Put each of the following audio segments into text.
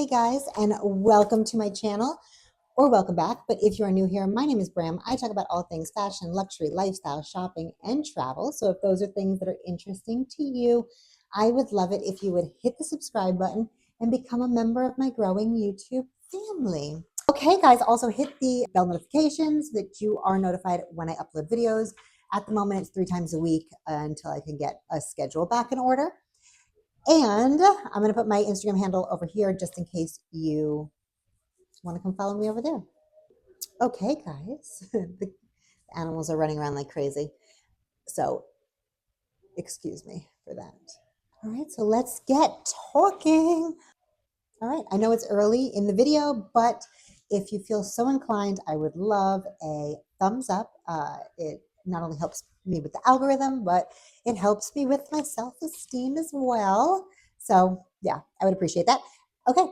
guys, and welcome to my channel, or welcome back. But if you are new here, my name is Bram. I talk about all things fashion, luxury, lifestyle, shopping, and travel. So if those are things that are interesting to you, I would love it if you would hit the subscribe button and become a member of my growing YouTube family. Okay, guys, also hit the bell notifications that you are notified when I upload videos. At the moment, it's 3 times a week until I can get a schedule back in order. And I'm going to put my Instagram handle over here just in case you want to come follow me over there. Okay, guys, the animals are running around like crazy. So excuse me for that. All right, so let's get talking. All right, I know it's early in the video, but if you feel so inclined, I would love a thumbs up. It not only helps me with the algorithm, but it helps me with my self-esteem as well. So yeah, I would appreciate that. Okay,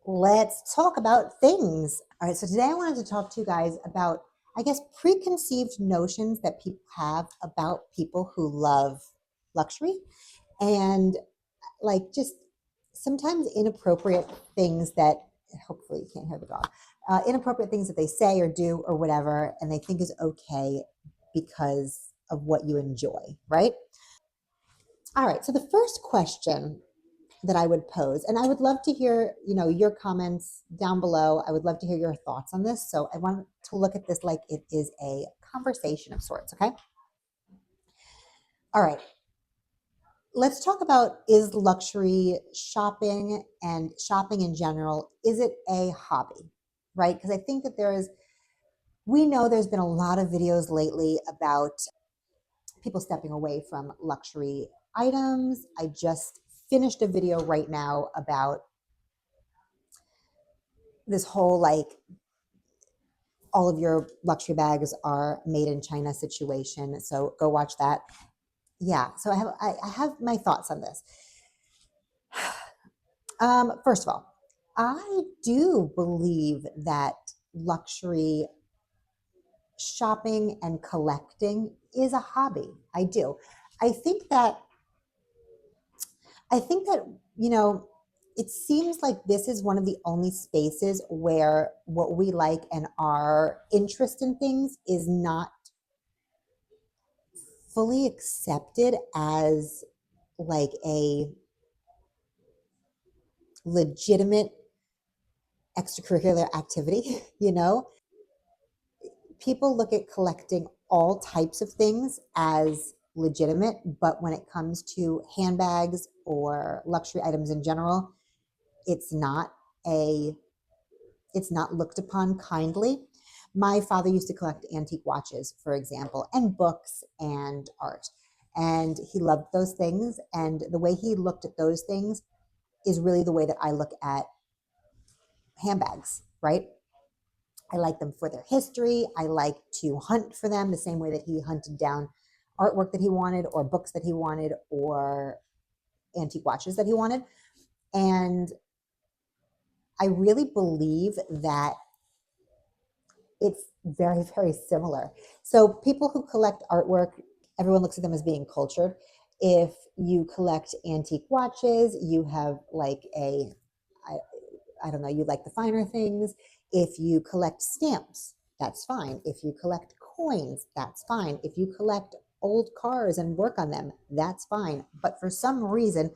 let's talk about things. All right, so today I wanted to talk to you guys about, I guess, preconceived notions that people have about people who love luxury and like just sometimes inappropriate things that, hopefully you can't hear the dog, inappropriate things that they say or do or whatever, and they think is okay because of what you enjoy, right? All right, so the first question that I would pose, and I would love to hear, your comments down below. I would love to hear your thoughts on this. So I want to look at this like it is a conversation of sorts, okay? All right. Let's talk about, is luxury shopping and shopping in general, is it a hobby, right? Because I think that we know there's been a lot of videos lately about people stepping away from luxury items. I just finished a video right now about this whole like all of your luxury bags are made in China situation. So go watch that. Yeah, so I have my thoughts on this. First of all, I do believe that luxury shopping and collecting is a hobby. I do. I think that, it seems like this is one of the only spaces where what we like and our interest in things is not fully accepted as like a legitimate extracurricular activity. People look at collecting all types of things as legitimate, but when it comes to handbags or luxury items in general, it's not looked upon kindly. My father used to collect antique watches, for example, and books and art. And he loved those things. And the way he looked at those things is really the way that I look at handbags, right? I like them for their history. I like to hunt for them the same way that he hunted down artwork that he wanted, or books that he wanted, or antique watches that he wanted. And I really believe that it's very, very similar. So people who collect artwork, everyone looks at them as being cultured. If you collect antique watches, you have like I don't know, you like the finer things. If you collect stamps, that's fine. If you collect coins, that's fine. If you collect old cars and work on them, that's fine. But for some reason,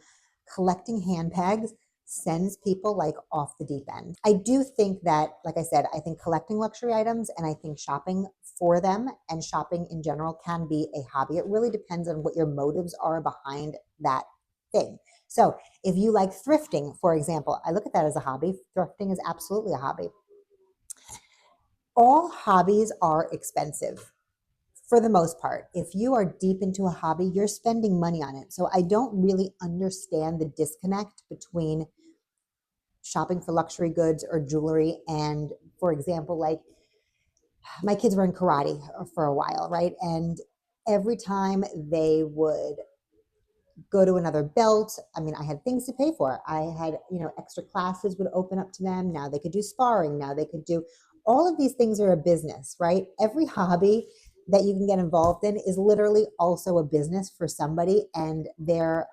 collecting handbags sends people like off the deep end. I do think that, like I said, I think collecting luxury items and I think shopping for them and shopping in general can be a hobby. It really depends on what your motives are behind that thing. So if you like thrifting, for example, I look at that as a hobby. Thrifting is absolutely a hobby. All hobbies are expensive for the most part. If you are deep into a hobby, you're spending money on it. So I don't really understand the disconnect between shopping for luxury goods or jewelry and, for example, like my kids were in karate for a while, right? And every time they would go to another belt, I mean, I had things to pay for. I had, extra classes would open up to them. Now they could do sparring. Now they could do all of these things are a business, right? Every hobby that you can get involved in is literally also a business for somebody. And their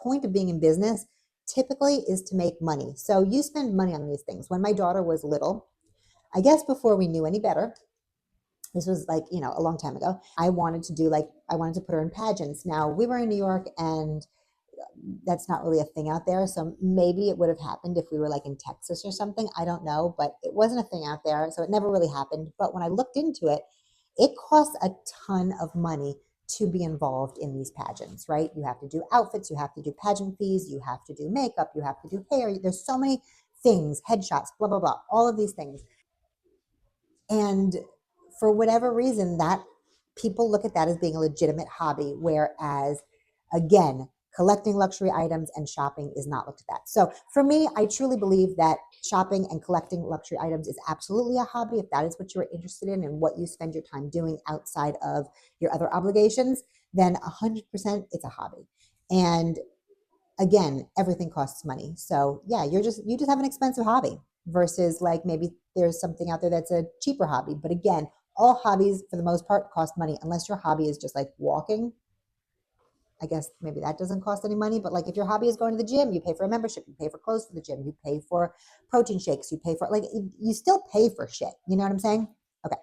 point of being in business typically is to make money. So you spend money on these things. When my daughter was little, I guess before we knew any better, this was like, a long time ago, I wanted to put her in pageants. Now, we were in New York, and that's not really a thing out there. So maybe it would have happened if we were like in Texas or something. I don't know, but it wasn't a thing out there. So it never really happened. But when I looked into it, it costs a ton of money to be involved in these pageants, right? You have to do outfits, you have to do pageant fees, you have to do makeup, you have to do hair. There's so many things, headshots, blah, blah, blah, all of these things. And for whatever reason, that people look at that as being a legitimate hobby, whereas, again, collecting luxury items and shopping is not looked at that. So for me, I truly believe that shopping and collecting luxury items is absolutely a hobby. If that is what you're interested in and what you spend your time doing outside of your other obligations, then 100% it's a hobby. And again, everything costs money. So yeah, you just have an expensive hobby versus like maybe there's something out there that's a cheaper hobby. But again, all hobbies for the most part cost money unless your hobby is just like walking. I guess maybe that doesn't cost any money, but like if your hobby is going to the gym, you pay for a membership, you pay for clothes for the gym, you pay for protein shakes, you pay for like you still pay for shit. You know what I'm saying? Okay.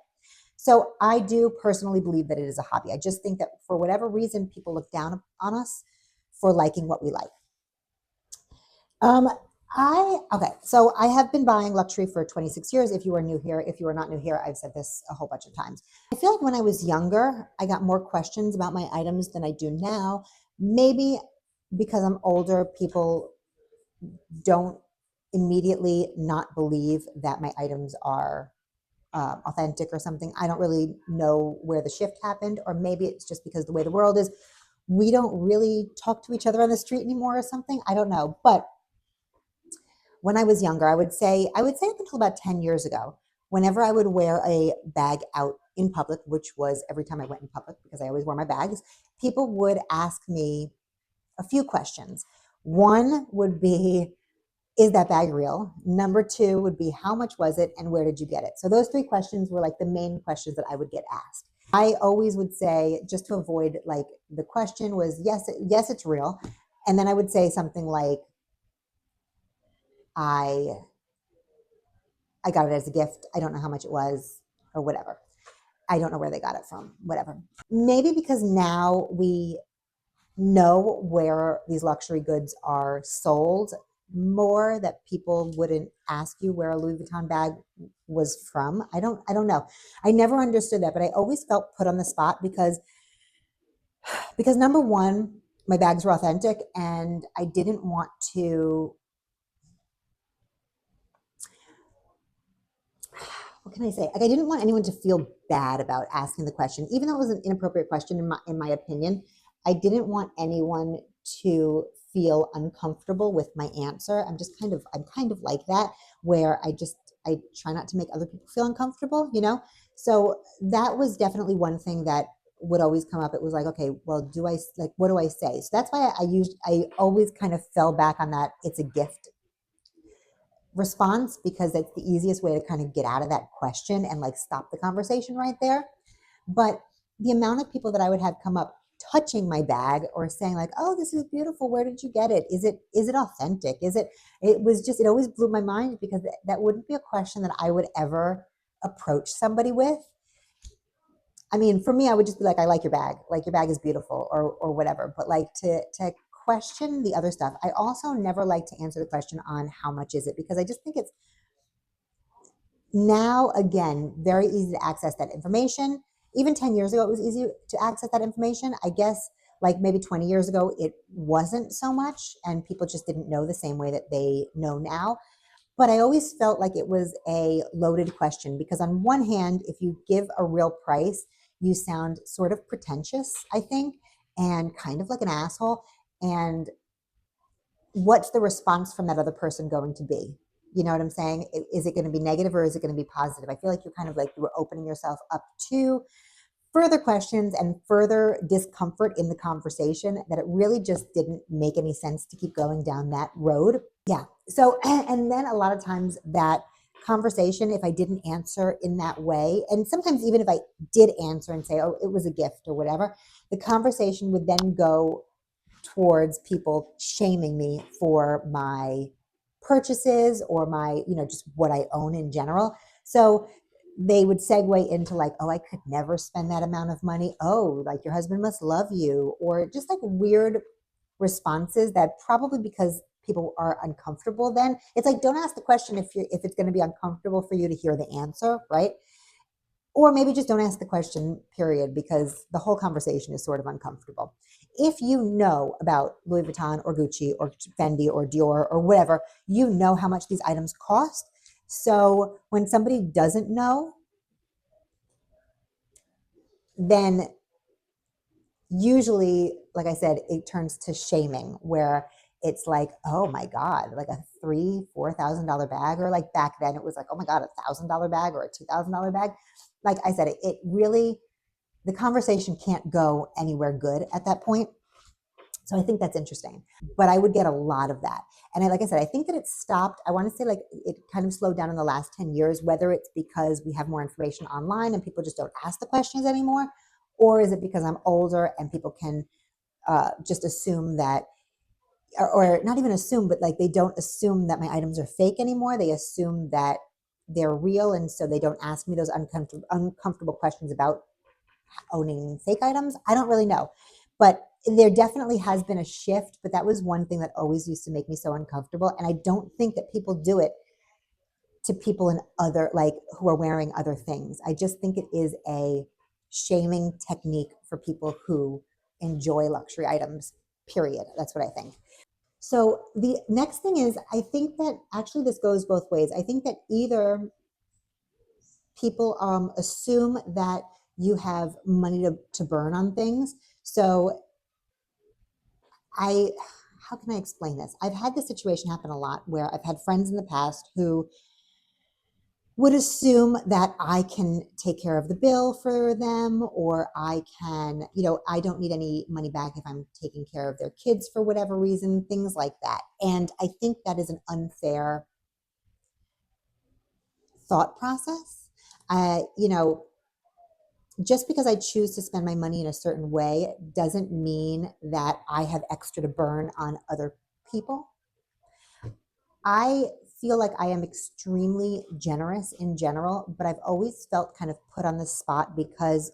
So I do personally believe that it is a hobby. I just think that for whatever reason, people look down on us for liking what we like. So I have been buying luxury for 26 years. If you are new here, if you are not new here, I've said this a whole bunch of times. I feel like when I was younger, I got more questions about my items than I do now. Maybe because I'm older, people don't immediately not believe that my items are authentic or something. I don't really know where the shift happened, or maybe it's just because the way the world is, we don't really talk to each other on the street anymore or something. I don't know. But when I was younger, I would say up until about 10 years ago, whenever I would wear a bag out in public, which was every time I went in public because I always wore my bags, people would ask me a few questions. One would be, is that bag real? Number two would be, how much was it and where did you get it? So those three questions were like the main questions that I would get asked. I always would say, just to avoid like the question was, yes, it's real. And then I would say something like, I got it as a gift. I don't know how much it was or whatever. I don't know where they got it from, whatever. Maybe because now we know where these luxury goods are sold more, that people wouldn't ask you where a Louis Vuitton bag was from. I don't know. I never understood that, but I always felt put on the spot because number one, my bags were authentic and I didn't want to, what can I say? Like I didn't want anyone to feel bad about asking the question, even though it was an inappropriate question in my opinion. I didn't want anyone to feel uncomfortable with my answer. I'm kind of like that, where I try not to make other people feel uncomfortable, you know? So that was definitely one thing that would always come up. It was like, okay, well, what do I say? So that's why I always kind of fell back on that it's a gift response, because that's the easiest way to kind of get out of that question and like stop the conversation right there. But the amount of people that I would have come up touching my bag or saying like, oh, this is beautiful, where did you get it? Is it authentic? It always blew my mind, because that wouldn't be a question that I would ever approach somebody with. I mean, for me, I would just be like, I like your bag is beautiful, or whatever. But like to question the other stuff. I also never like to answer the question on how much is it, because I just think it's now, again, very easy to access that information. Even 10 years ago, it was easy to access that information. I guess like maybe 20 years ago, it wasn't so much, and people just didn't know the same way that they know now. But I always felt like it was a loaded question, because on one hand, if you give a real price, you sound sort of pretentious, I think, and kind of like an asshole. And what's the response from that other person going to be? You know what I'm saying? Is it going to be negative or is it going to be positive? I feel like you're kind of like you were opening yourself up to further questions and further discomfort in the conversation, that it really just didn't make any sense to keep going down that road. Yeah. So, and then a lot of times that conversation, if I didn't answer in that way, and sometimes even if I did answer and say, oh, it was a gift or whatever, the conversation would then go towards people shaming me for my purchases or my, just what I own in general. So they would segue into like, oh, I could never spend that amount of money. Oh, like your husband must love you, or just like weird responses that probably because people are uncomfortable then. It's like, don't ask the question if it's going to be uncomfortable for you to hear the answer, right? Or maybe just don't ask the question, period, because the whole conversation is sort of uncomfortable. If you know about Louis Vuitton or Gucci or Fendi or Dior or whatever, you know how much these items cost. So when somebody doesn't know, then usually, like I said, it turns to shaming where it's like, oh my God, like a $3,000-$4,000 bag, or like back then it was like, oh my God, $1,000 bag or a $2,000 bag. Like I said, it really, the conversation can't go anywhere good at that point. So I think that's interesting, but I would get a lot of that. And like I said, I think that it stopped. I want to say like it kind of slowed down in the last 10 years, whether it's because we have more information online and people just don't ask the questions anymore, or is it because I'm older and people can just assume that, or not even assume, but like they don't assume that my items are fake anymore. They assume that they're real. And so they don't ask me those uncomfortable questions about owning fake items. I don't really know, but there definitely has been a shift, but that was one thing that always used to make me so uncomfortable. And I don't think that people do it to people in other, like who are wearing other things. I just think it is a shaming technique for people who enjoy luxury items, period. That's what I think. So the next thing is, I think that actually this goes both ways. I think that either people assume that you have money to burn on things. So how can I explain this? I've had this situation happen a lot where I've had friends in the past who would assume that I can take care of the bill for them, or I can, I don't need any money back if I'm taking care of their kids for whatever reason, things like that. And I think that is an unfair thought process. Just because I choose to spend my money in a certain way doesn't mean that I have extra to burn on other people. I feel like I am extremely generous in general, but I've always felt kind of put on the spot because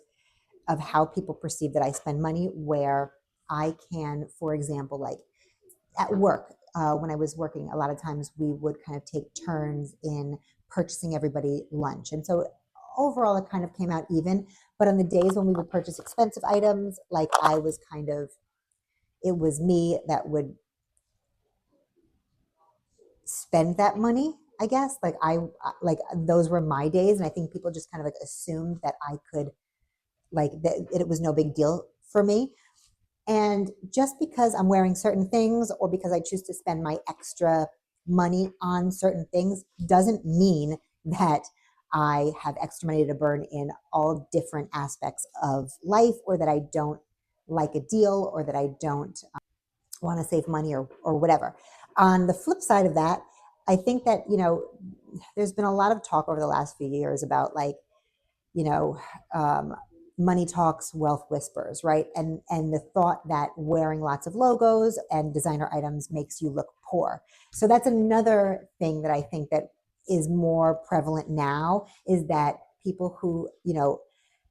of how people perceive that I spend money, where I can, for example, like at work, when I was working, a lot of times we would kind of take turns in purchasing everybody lunch. And so overall, it kind of came out even. But on the days when we would purchase expensive items, like I was kind of, it was me that would spend that money, I guess. Like those were my days. And I think people just kind of like assumed that I could, like, that it was no big deal for me. And just because I'm wearing certain things or because I choose to spend my extra money on certain things doesn't mean that I have extra money to burn in all different aspects of life, or that I don't like a deal, or that I don't want to save money, or whatever. On the flip side of that, I think that, there's been a lot of talk over the last few years about like, you know, um, money talks, wealth whispers, right? And the thought that wearing lots of logos and designer items makes you look poor. So that's another thing that I think that is more prevalent now, is that people who,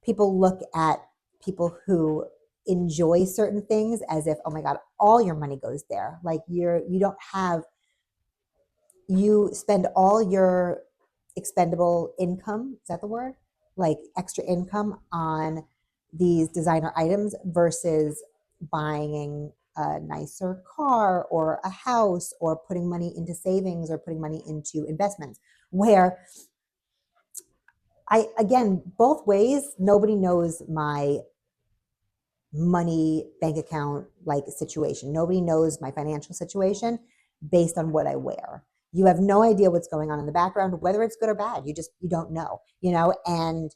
people look at people who enjoy certain things as if, oh my God, all your money goes there. Like you don't have, you spend all your expendable income, is that the word? Like extra income on these designer items versus buying a nicer car or a house, or putting money into savings, or putting money into investments, where again, both ways, nobody knows my money bank account like situation. Nobody knows my financial situation based on what I wear. You have no idea what's going on in the background, whether it's good or bad. You don't know, and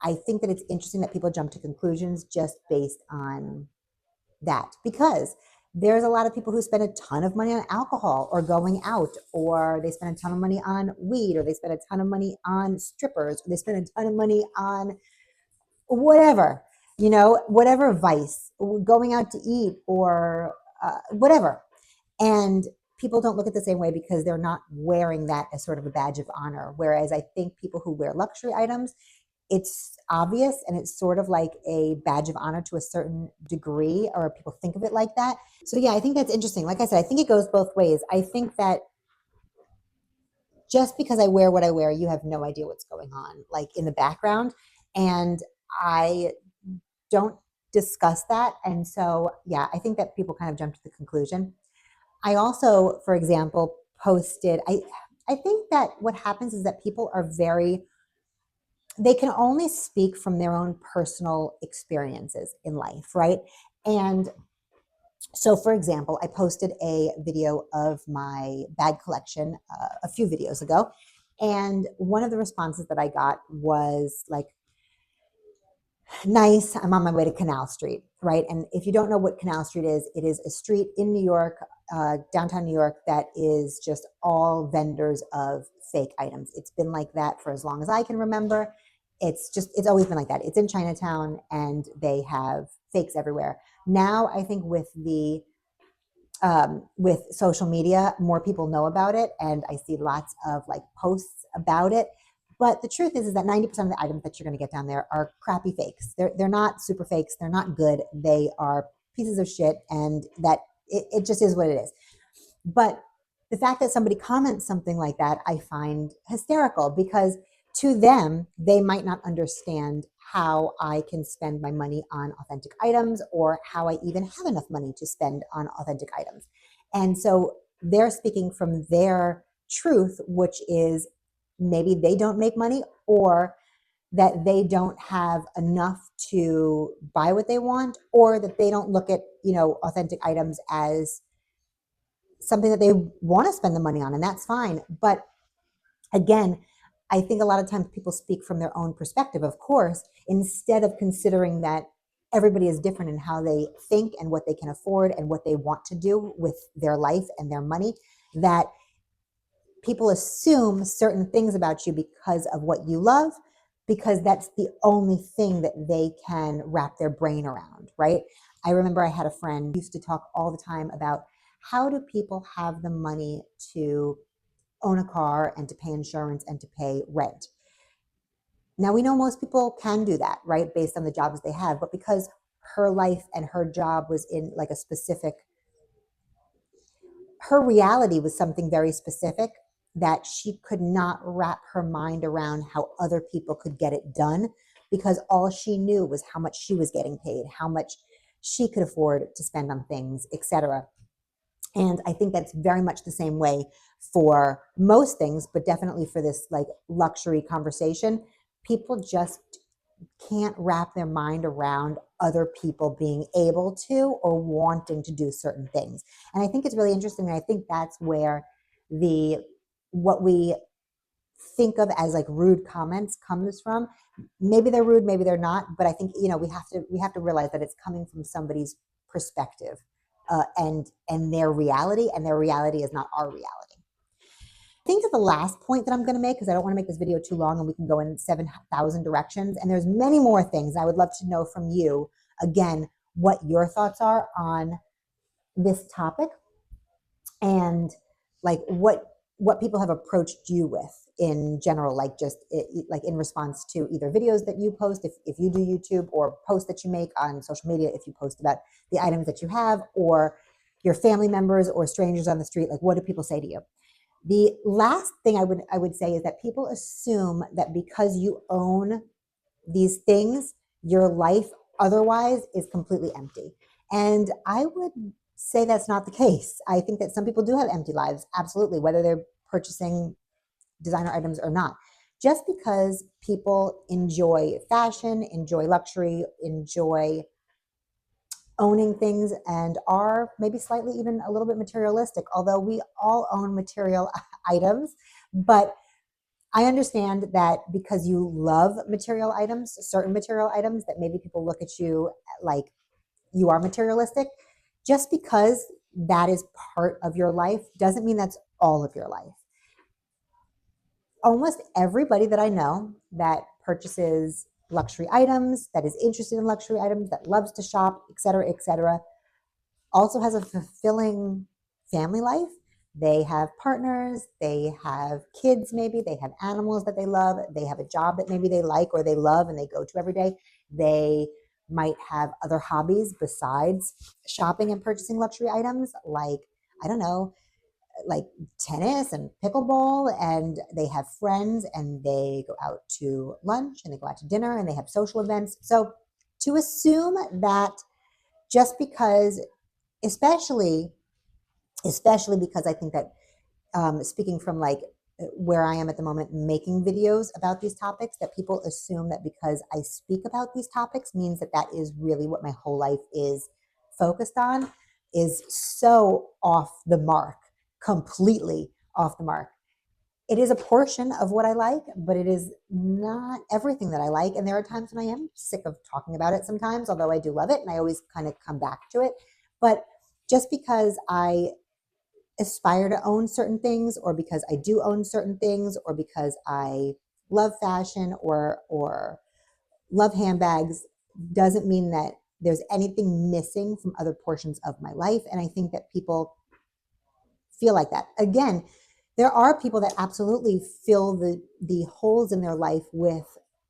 I think that it's interesting that people jump to conclusions just based on that, because there's a lot of people who spend a ton of money on alcohol or going out, or they spend a ton of money on weed, or they spend a ton of money on strippers, or they spend a ton of money on whatever. you know, whatever vice, going out to eat or whatever. And people don't look at the same way because they're not wearing that as sort of a badge of honor. Whereas I think people who wear luxury items, it's obvious and it's sort of like a badge of honor to a certain degree, or people think of it like that. So yeah, I think that's interesting. Like I said, I think it goes both ways. I think that just because I wear what I wear, you have no idea what's going on, like in the background. And I don't discuss that. And so, yeah, I think that people kind of jump to the conclusion. I also, for example, posted, I think that what happens is that people are they can only speak from their own personal experiences in life, right? And so, for example, I posted a video of my bag collection a few videos ago. And one of the responses that I got was like, nice, I'm on my way to Canal Street, right? And if you don't know what Canal Street is, it is a street in New York, downtown New York, that is just all vendors of fake items. It's been like that for as long as I can remember. It's always been like that. It's in Chinatown and they have fakes everywhere. Now, I think with social media, more people know about it, and I see lots of like posts about it. But the truth is that 90% of the items that you're going to get down there are crappy fakes. They're not super fakes. They're not good. They are pieces of shit, and that it just is what it is. But the fact that somebody comments something like that, I find hysterical, because to them, they might not understand how I can spend my money on authentic items, or how I even have enough money to spend on authentic items. And so they're speaking from their truth, which is maybe they don't make money, or that they don't have enough to buy what they want, or that they don't look at, authentic items as something that they want to spend the money on, and that's fine. But again, I think a lot of times people speak from their own perspective, of course, instead of considering that everybody is different in how they think and what they can afford and what they want to do with their life and their money, that people assume certain things about you because of what you love, because that's the only thing that they can wrap their brain around, right? I remember I had a friend who used to talk all the time about, how do people have the money to own a car and to pay insurance and to pay rent? Now, we know most people can do that, right, based on the jobs they have, but because her life and her job was in like a specific, her reality was something very specific, that she could not wrap her mind around how other people could get it done, because all she knew was how much she was getting paid, how much she could afford to spend on things, etc. And I think that's very much the same way for most things, but definitely for this like luxury conversation. People just can't wrap their mind around other people being able to or wanting to do certain things. And I think it's really interesting. And I think that's where what we think of as like rude comments comes from. Maybe they're rude, maybe they're not, but I think, we have to realize that it's coming from somebody's perspective, and their reality, and their reality is not our reality. I think that the last point that I'm going to make, because I don't want to make this video too long and we can go in 7,000 directions, and there's many more things I would love to know from you, again, what your thoughts are on this topic, and like what people have approached you with in general, like just like in response to either videos that you post, if you do YouTube, or posts that you make on social media, if you post about the items that you have, or your family members or strangers on the street. Like, what do people say to you? The last thing I would say is that people assume that because you own these things, your life otherwise is completely empty. And I would say that's not the case. I think that some people do have empty lives, absolutely, whether they're purchasing designer items or not. Just because people enjoy fashion, enjoy luxury, enjoy owning things, and are maybe slightly even a little bit materialistic, although we all own material items. But I understand that because you love material items, certain material items, that maybe people look at you like you are materialistic. Just because that is part of your life doesn't mean that's all of your life. Almost everybody that I know that purchases luxury items, that is interested in luxury items, that loves to shop, etc., also has a fulfilling family life. They have partners, they have kids, maybe they have animals that they love, they have a job that maybe they like or they love and they go to every day. They might have other hobbies besides shopping and purchasing luxury items, like, I don't know, like tennis and pickleball, and they have friends and they go out to lunch and they go out to dinner and they have social events. So to assume that just because, especially because I think that, speaking from like where I am at the moment making videos about these topics, that people assume that because I speak about these topics means that that is really what my whole life is focused on, is so off the mark, completely off the mark. It is a portion of what I like, but it is not everything that I like. And there are times when I am sick of talking about it sometimes, although I do love it and I always kind of come back to it. But just because I aspire to own certain things, or because I do own certain things, or because I love fashion or love handbags, doesn't mean that there's anything missing from other portions of my life. And I think that people feel like that. Again, there are people that absolutely fill the holes in their life with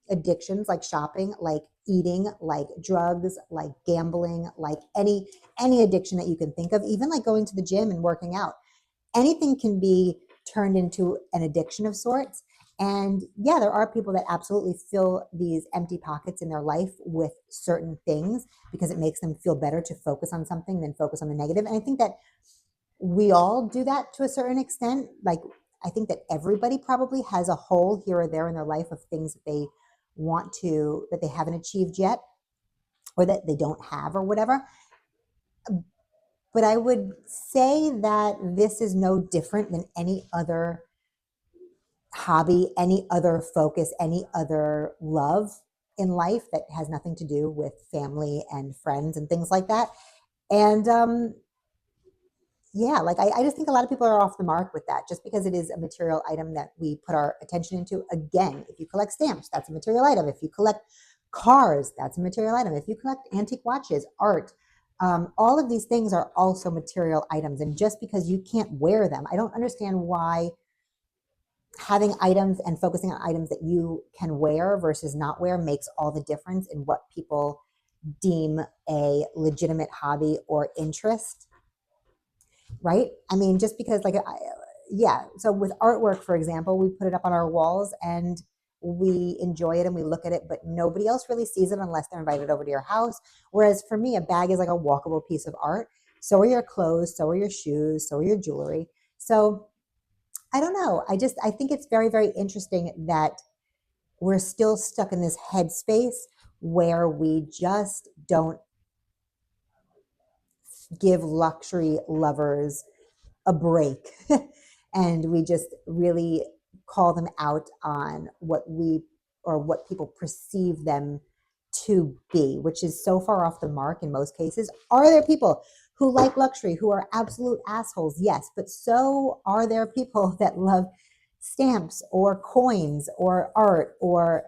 addictions, like shopping, like eating, like drugs, like gambling, like any addiction that you can think of, even like going to the gym and working out. Anything can be turned into an addiction of sorts. And yeah, there are people that absolutely fill these empty pockets in their life with certain things because it makes them feel better to focus on something than focus on the negative. And I think that we all do that to a certain extent. Like, I think that everybody probably has a hole here or there in their life of things that they want to, that they haven't achieved yet, or that they don't have, or whatever. But I would say that this is no different than any other hobby, any other focus, any other love in life that has nothing to do with family and friends and things like that. And yeah, like I just think a lot of people are off the mark with that, just because it is a material item that we put our attention into. Again, if you collect stamps, that's a material item. If you collect cars, that's a material item. If you collect antique watches, art, all of these things are also material items. And just because you can't wear them, I don't understand why having items and focusing on items that you can wear versus not wear makes all the difference in what people deem a legitimate hobby or interest. Right? I mean, just because, like, yeah. So with artwork, for example, we put it up on our walls and we enjoy it and we look at it, but nobody else really sees it unless they're invited over to your house. Whereas for me, a bag is like a walkable piece of art. So are your clothes, so are your shoes, so are your jewelry. So I don't know. I think it's very, very interesting that we're still stuck in this headspace where we just don't give luxury lovers a break and we just really call them out on what people perceive them to be, which is so far off the mark in most cases. Are there people who like luxury who are absolute assholes? Yes, but so are there people that love stamps or coins or art or,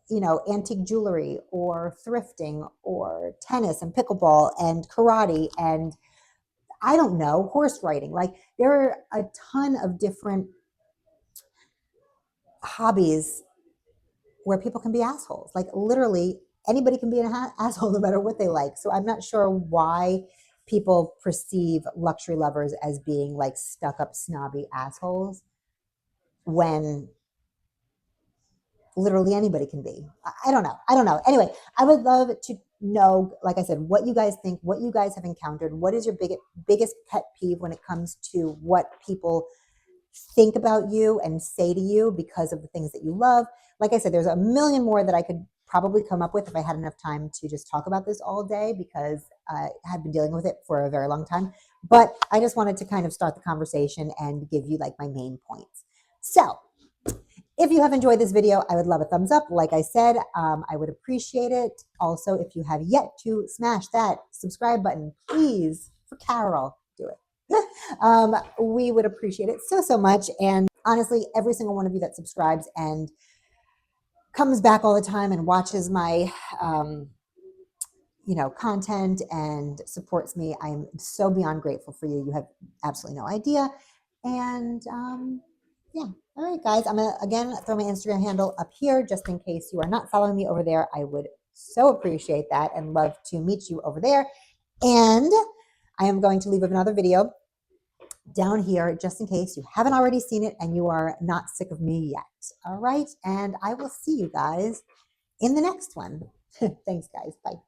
you know, antique jewelry or thrifting or tennis and pickleball and karate and, I don't know, horse riding. Like, there are a ton of different hobbies where people can be assholes. Like, literally anybody can be an asshole no matter what they like. So I'm not sure why people perceive luxury lovers as being like stuck up snobby assholes when literally anybody can be. I don't know. Anyway, I would love to know, like I said, what you guys think, what you guys have encountered. What is your biggest pet peeve when it comes to what people think about you and say to you because of the things that you love? Like I said, there's a million more that I could probably come up with if I had enough time to just talk about this all day, because I had been dealing with it for a very long time. But I just wanted to kind of start the conversation and give you like my main points. So if you have enjoyed this video, I would love a thumbs up. Like I said, I would appreciate it. Also, if you have yet to smash that subscribe button, please, for Carol, do it. We would appreciate it so, so much. And honestly, every single one of you that subscribes and comes back all the time and watches my content and supports me. I am so beyond grateful for you. You have absolutely no idea. And yeah, all right, guys. I'm gonna again throw my Instagram handle up here just in case you are not following me over there. I would so appreciate that and love to meet you over there. And I am going to leave another video down here just in case you haven't already seen it and you are not sick of me yet. All right. And I will see you guys in the next one. Thanks, guys. Bye.